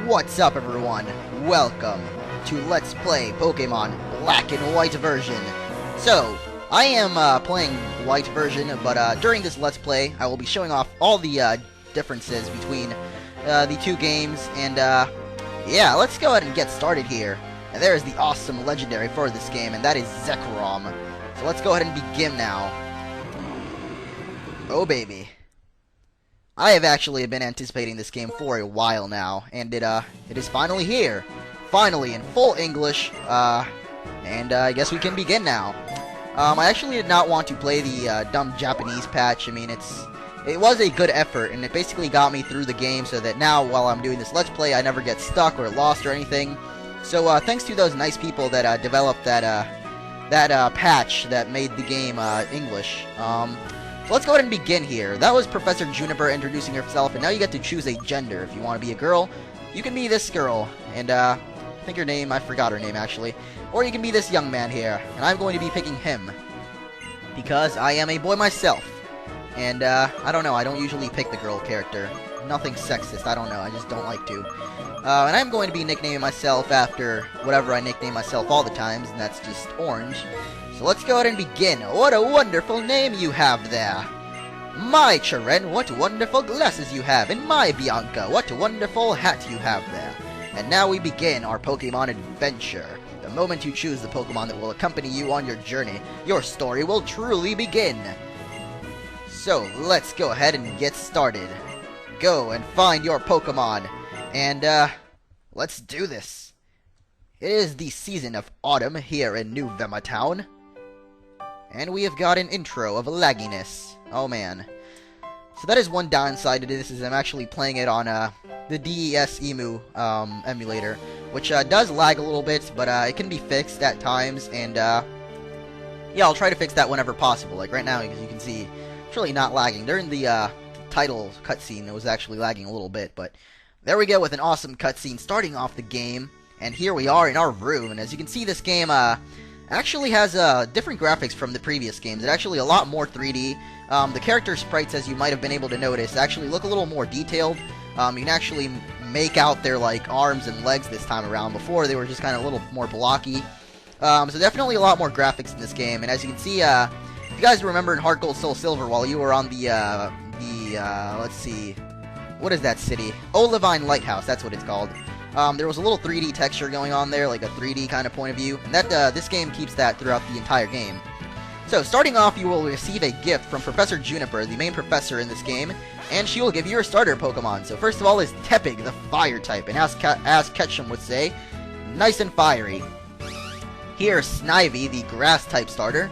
What's up, everyone? Welcome to Let's Play Pokemon Black and White version. So, I am playing White version, but during this Let's Play, I will be showing off all the differences between the two games, and yeah, let's go ahead and get started here. And there is the awesome legendary for this game, and that is Zekrom. So let's go ahead and begin now. Oh baby. I have actually been anticipating this game for a while now, and it is finally here. Finally, in full English, and I guess we can begin now. I actually did not want to play the dumb Japanese patch. I mean, it was a good effort, and it basically got me through the game so that now, while I'm doing this Let's Play, I never get stuck or lost or anything. So, thanks to those nice people that developed that patch that made the game English. So let's go ahead and begin here. That was Professor Juniper introducing herself, and now you get to choose a gender. If you want to be a girl, you can be this girl, and I think her name, I forgot her name actually. Or you can be this young man here, and I'm going to be picking him, because I am a boy myself. And I don't know, I don't usually pick the girl character. Nothing sexist, I don't know, I just don't like to. And I'm going to be nicknaming myself after whatever I nickname myself all the times, and that's just Orange. So let's go ahead and begin. What a wonderful name you have there. My Chiren, what wonderful glasses you have. And my Bianca, what a wonderful hat you have there. And now we begin our Pokemon adventure. The moment you choose the Pokemon that will accompany you on your journey, your story will truly begin. So let's go ahead and get started. Go and find your Pokemon. And let's do this. It is the season of autumn here in New Vema Town. And we have got an intro of lagginess. Oh man. So that is one downside to this, is I'm actually playing it on the DES EMU emulator, which does lag a little bit, but it can be fixed at times, and yeah, I'll try to fix that whenever possible. Like right now, as you can see, it's really not lagging. During the title cutscene, it was actually lagging a little bit, but there we go with an awesome cutscene starting off the game, and here we are in our room, and as you can see, this game actually has different graphics from the previous games. It's actually a lot more 3D. The character sprites, as you might have been able to notice, actually look a little more detailed. You can actually make out their like arms and legs this time around. Before, they were just kind of a little more blocky. So definitely a lot more graphics in this game. And as you can see, if you guys remember in Heart Gold Soul Silver, while you were on the let's see, what is that city? Olivine Lighthouse, that's what it's called. There was a little 3D texture going on there, like a 3D kind of point of view, and that this game keeps that throughout the entire game. So, starting off, you will receive a gift from Professor Juniper, the main professor in this game, and she will give you your starter Pokemon. So, first of all is Tepig, the fire type, and as Ketchum would say, nice and fiery. Here, Snivy, the grass type starter,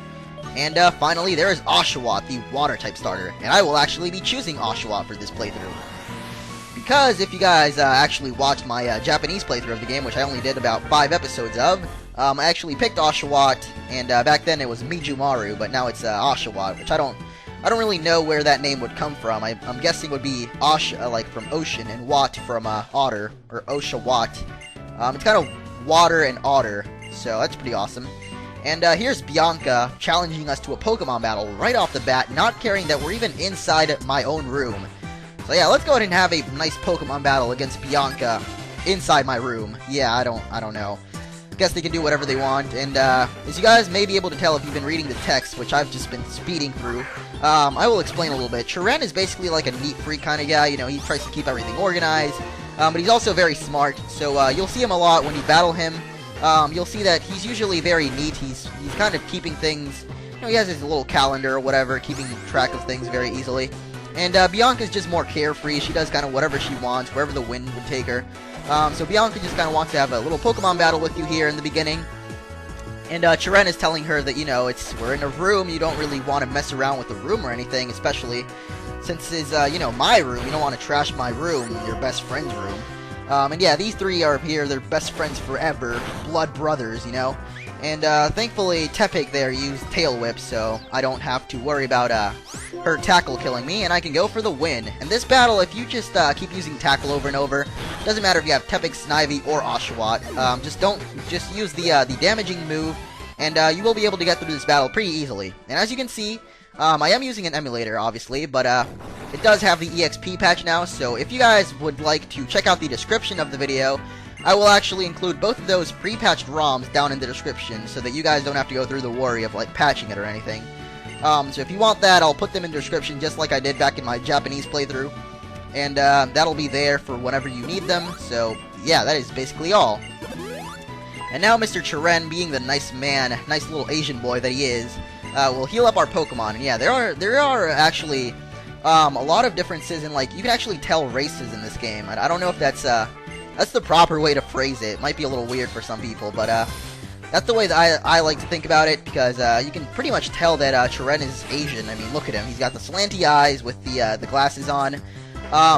and finally, there is Oshawott, the water type starter, and I will actually be choosing Oshawott for this playthrough. Because if you guys actually watched my Japanese playthrough of the game, which I only did about 5 episodes of, I actually picked Oshawott, and back then it was Mijumaru, but now it's Oshawott, which I don't really know where that name would come from. I'm guessing would be Osh, like from ocean, and Watt from otter, or Oshawott. It's kind of water and otter, so that's pretty awesome. And here's Bianca challenging us to a Pokemon battle right off the bat, not caring that we're even inside my own room. So yeah, let's go ahead and have a nice Pokemon battle against Bianca inside my room. Yeah, I don't know. I guess they can do whatever they want. And as you guys may be able to tell if you've been reading the text, which I've just been speeding through, I will explain a little bit. Chiren is basically like a neat freak kind of guy. You know, he tries to keep everything organized. but he's also very smart, so you'll see him a lot when you battle him. You'll see that he's usually very neat. He's kind of keeping things, you know, he has his little calendar or whatever, keeping track of things very easily. And Bianca's just more carefree. She does kind of whatever she wants, wherever the wind would take her. So Bianca just kind of wants to have a little Pokemon battle with you here in the beginning. And Chiren is telling her that, you know, we're in a room, you don't really want to mess around with the room or anything, especially since it's, you know, my room. You don't want to trash my room, your best friend's room. And yeah, these three are here, they're best friends forever, blood brothers, you know. And thankfully, Tepig there used Tail Whip, so I don't have to worry about her Tackle killing me, and I can go for the win. And this battle, if you just keep using Tackle over and over, doesn't matter if you have Tepig, Snivy, or Oshawott, just use the damaging move, and you will be able to get through this battle pretty easily. And as you can see, I am using an emulator, obviously, but it does have the EXP patch now, so if you guys would like to check out the description of the video, I will actually include both of those pre-patched ROMs down in the description, so that you guys don't have to go through the worry of, like, patching it or anything. So if you want that, I'll put them in the description just like I did back in my Japanese playthrough, and that'll be there for whenever you need them, so yeah, that is basically all. And now Mr. Chiren, being the nice man, nice little Asian boy that he is, will heal up our Pokemon. And yeah, there are actually a lot of differences in, like, you can actually tell races in this game. I don't know if that's the proper way to phrase it. It might be a little weird for some people, but that's the way that I like to think about it, because you can pretty much tell that Chiren is Asian. I mean, look at him. He's got the slanty eyes with the glasses on.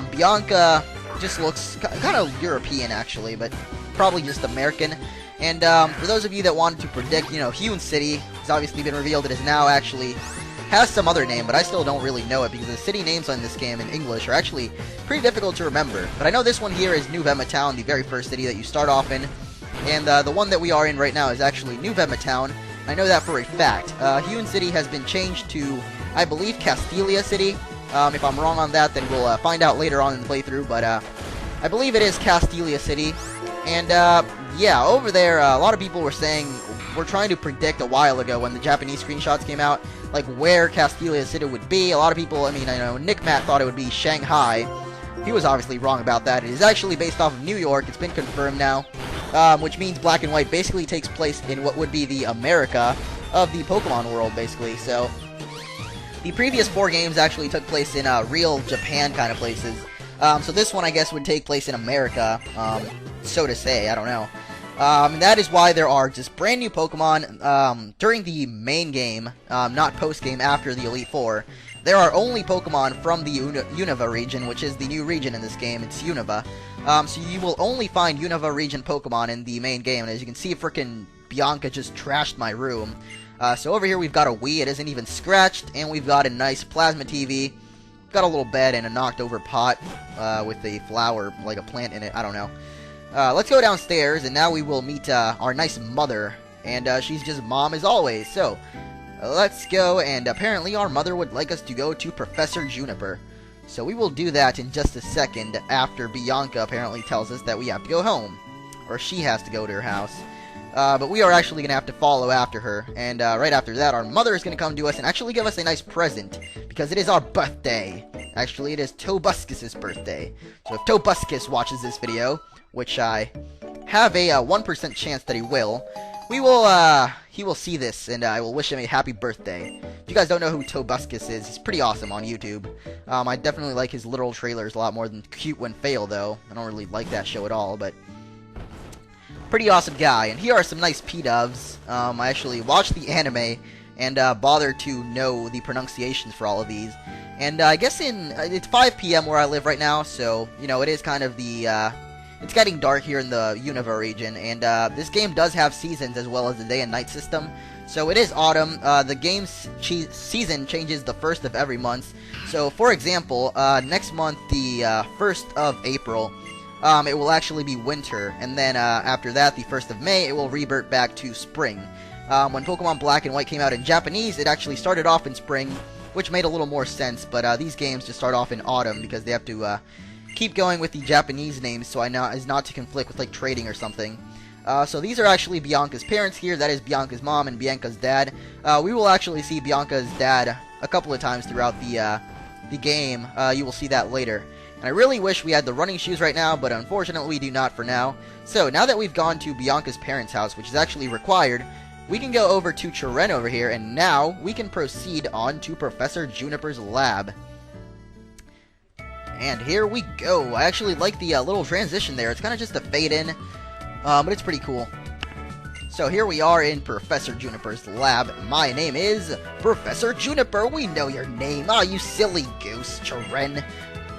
Bianca just looks kind of European, actually, but probably just American. And for those of you that wanted to predict, you know, Huon City has obviously been revealed. It is now actually has some other name, but I still don't really know it, because the city names on this game in English are actually pretty difficult to remember. But I know this one here is New Vema Town, the very first city that you start off in. And the one that we are in right now is actually New Vema Town. I know that for a fact. Huon City has been changed to, I believe, Castelia City. If I'm wrong on that, then we'll find out later on in the playthrough. But I believe it is Castelia City. And yeah, over there, a lot of people were saying, were trying to predict a while ago when the Japanese screenshots came out, like where Castelia City would be. A lot of people, I mean, I know Nick Matt thought it would be Shanghai. He was obviously wrong about that. It is actually based off of New York. It's been confirmed now, which means Black and White basically takes place in what would be the America of the Pokemon world, basically. So the previous 4 games actually took place in real Japan kind of places. So this one, I guess, would take place in America, so to say. I don't know. And that is why there are just brand new Pokemon during the main game, not post-game after the Elite Four. There are only Pokemon from the Unova region, which is the new region in this game. It's Unova. So you will only find Unova region Pokemon in the main game. And as you can see, frickin' Bianca just trashed my room. So over here we've got a Wii. It isn't even scratched. And we've got a nice plasma TV. Got a little bed and a knocked over pot with a flower, like a plant in it. I don't know. Let's go downstairs, and now we will meet our nice mother. And she's just mom as always. So let's go, and apparently our mother would like us to go to Professor Juniper. So we will do that in just a second after Bianca apparently tells us that we have to go home. Or she has to go to her house. But we are actually going to have to follow after her. And right after that, our mother is going to come to us and actually give us a nice present. Because it is our birthday. Actually, it is Tobuscus' birthday. So if Tobuscus watches this video, which I have a 1% chance that he will, he will see this, and I will wish him a happy birthday. If you guys don't know who Tobuscus is, he's pretty awesome on YouTube. I definitely like his literal trailers a lot more than Cute When Fail, though. I don't really like that show at all, but pretty awesome guy. And here are some nice P-dubs. I actually watched the anime and bothered to know the pronunciations for all of these. And I guess it's 5 p.m. where I live right now, so, you know, it is kind of the, it's getting dark here in the Unova region, and this game does have seasons as well as the day and night system. So it is autumn. The game's season changes the 1st of every month. So, for example, next month, the 1st of April, it will actually be winter, and then after that, the 1st of May, it will revert back to spring. When Pokemon Black and White came out in Japanese, it actually started off in spring, which made a little more sense, but these games just start off in autumn because they have to keep going with the Japanese names so as not to conflict with, like, trading or something. So these are actually Bianca's parents here. That is Bianca's mom and Bianca's dad. We will actually see Bianca's dad a couple of times throughout the game. You will see that later. And I really wish we had the running shoes right now, but unfortunately we do not for now. So now that we've gone to Bianca's parents' house, which is actually required, we can go over to Chiren over here, and now we can proceed on to Professor Juniper's lab. And here we go. I actually like the little transition there. It's kind of just a fade in, but it's pretty cool. So here we are in Professor Juniper's lab. My name is Professor Juniper. We know your name. Ah, you silly goose, Chiren.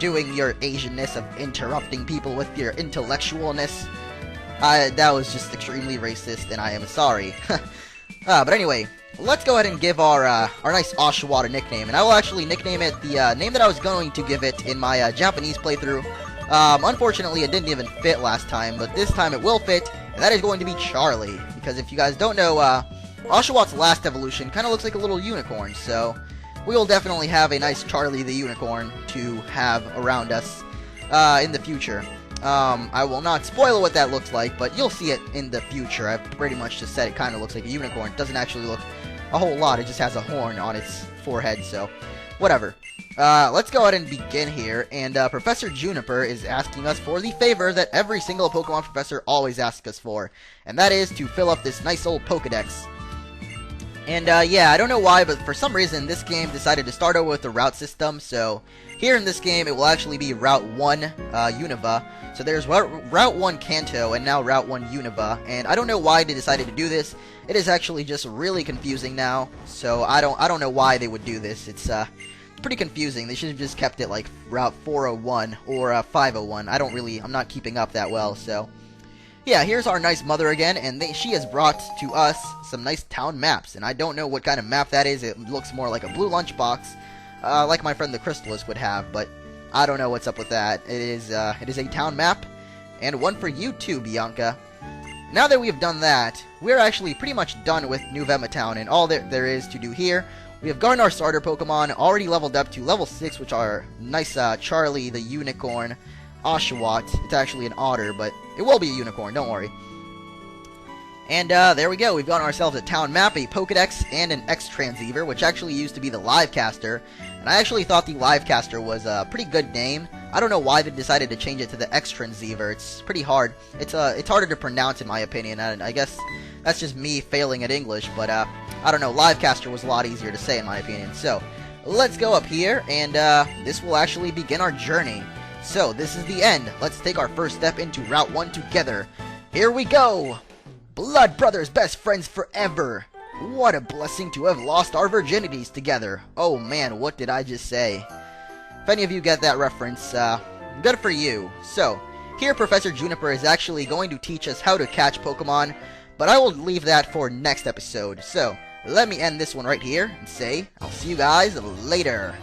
Doing your Asianness of interrupting people with your intellectualness. That was just extremely racist, and I am sorry. But anyway, let's go ahead and give our nice Oshawott a nickname. And I will actually nickname it the name that I was going to give it in my Japanese playthrough. Unfortunately, it didn't even fit last time, but this time it will fit, and that is going to be Charlie. Because if you guys don't know, Oshawott's last evolution kind of looks like a little unicorn, so we will definitely have a nice Charlie the Unicorn to have around us in the future. I will not spoil what that looks like, but you'll see it in the future. I've pretty much just said it kind of looks like a unicorn. It doesn't actually look a whole lot, it just has a horn on its forehead, so whatever. Let's go ahead and begin here, and Professor Juniper is asking us for the favor that every single Pokemon professor always asks us for, and that is to fill up this nice old Pokedex. And yeah, I don't know why, but for some reason this game decided to start over with the route system, so here in this game it will actually be Route 1 Unova. So there's Route 1 Kanto and now Route 1 Unova, and I don't know why they decided to do this. It is actually just really confusing now, so I don't know why they would do this. It's pretty confusing. They should have just kept it like Route 401 or 501. I'm not keeping up that well, so yeah, here's our nice mother again, and she has brought to us some nice town maps, and I don't know what kind of map that is. It looks more like a blue lunchbox, like my friend the Crystalist would have, but I don't know what's up with that. It is a town map, and one for you too, Bianca. Now that we have done that, we're actually pretty much done with New Vema Town, and all there is to do here. We have gotten our starter Pokemon, already leveled up to level 6, which are nice Charlie the Unicorn, Oshawott. It's actually an otter, but it will be a unicorn, don't worry. And there we go, we've gotten ourselves a town map, a Pokedex, and an X-Transceiver, which actually used to be the Livecaster. And I actually thought the Livecaster was a pretty good name. I don't know why they decided to change it to the X-Transceiver. It's pretty hard. It's harder to pronounce in my opinion, and I guess that's just me failing at English, but I don't know, Livecaster was a lot easier to say in my opinion. So, let's go up here, and this will actually begin our journey. So, this is the end. Let's take our first step into Route 1 together. Here we go! Blood brothers, best friends forever! What a blessing to have lost our virginities together. Oh man, what did I just say? If any of you get that reference, good for you. So, here Professor Juniper is actually going to teach us how to catch Pokemon, but I will leave that for next episode. So, let me end this one right here and say, I'll see you guys later.